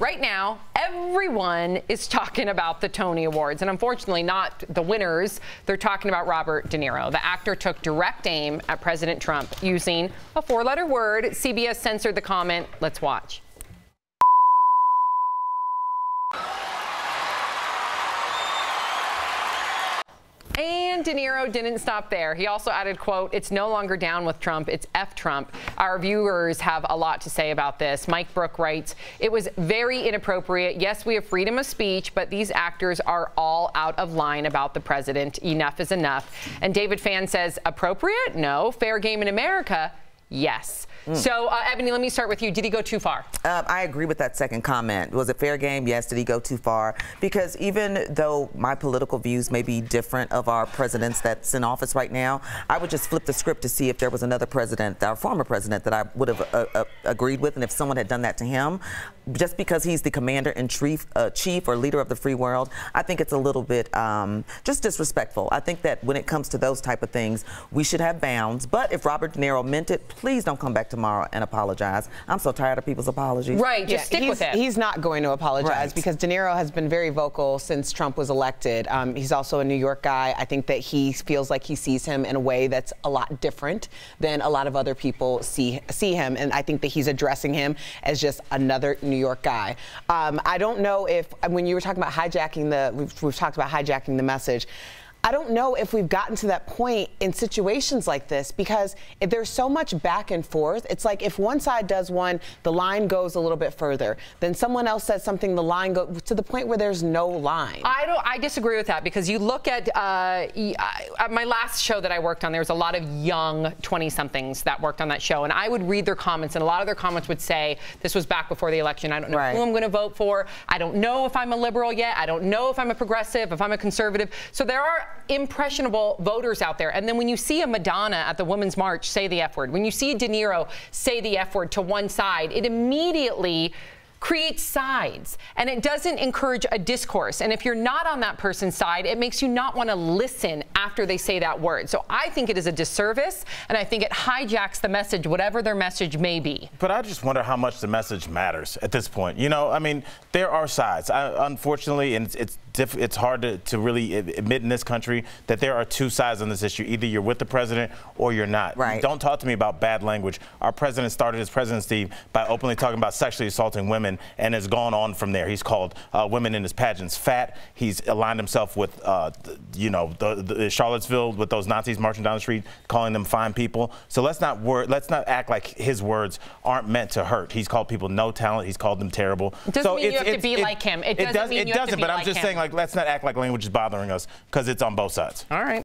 Right now, everyone is talking about the Tony Awards, and unfortunately not the winners. They're talking about Robert De Niro. The actor took direct aim at President Trump using a four-letter word. CBS censored the comment. Let's watch. And De Niro didn't stop there. He also added, quote, "It's no longer down with Trump, it's F Trump." Our viewers have a lot to say about this. Mike Brook writes, "It was very inappropriate. Yes, we have freedom of speech, but these actors are all out of line about the president. Enough is enough." And David Fan says, "Appropriate? No. Fair game in America? Yes." So, Ebony, let me start with you. Did he go too far? I agree with that second comment. Was it fair game? Yes. Did he go too far? Because even though my political views may be different of our presidents that's in office right now, I would just flip the script to see if there was another president, our former president, that I would have agreed with, and if someone had done that to him. Just because he's the commander-in-chief or leader of the free world, I think it's a little bit just disrespectful. I think that when it comes to those type of things, we should have bounds. But if Robert De Niro meant it, please don't come back tomorrow and apologize. I'm so tired of people's apologies. Right, just stick with it. He's not going to apologize because De Niro has been very vocal since Trump was elected. He's also a New York guy. I think that he feels like he sees him in a way that's a lot different than a lot of other people see him, and I think that he's addressing him as just another New York guy. I don't know if, when you were talking about hijacking we've talked about hijacking the message. I don't know if we've gotten to that point in situations like this, because if there's so much back and forth, it's like if one side does one, the line goes a little bit further. Then someone else says something, the line goes to the point where there's no line. I disagree with that, because you look at my last show that I worked on, there was a lot of young 20-somethings that worked on that show, and I would read their comments, and a lot of their comments would say, this was back before the election, I don't know who I'm going to vote for, I don't know if I'm a liberal yet, I don't know if I'm a progressive, if I'm a conservative. So there are impressionable voters out there. And then when you see a Madonna at the Women's March say the F word, when you see De Niro say the F word to one side, it immediately creates sides, and it doesn't encourage a discourse. And if you're not on that person's side, it makes you not want to listen after they say that word. So I think it is a disservice, and I think it hijacks the message, whatever their message may be. But I just wonder how much the message matters at this point. You know, I mean, there are sides. Unfortunately, and it's hard to really admit in this country that there are two sides on this issue. Either you're with the president or you're not. Right. Don't talk to me about bad language. Our president started his presidency by openly talking about sexually assaulting women, and has gone on from there. He's called women in his pageants fat. He's aligned himself with, the Charlottesville, with those Nazis marching down the street, calling them fine people. So let's not act like his words aren't meant to hurt. He's called people no talent. He's called them terrible. It doesn't mean you have to be like him. It doesn't mean you have to be like him. But I'm just saying, like, let's not act like language is bothering us, because it's on both sides. All right.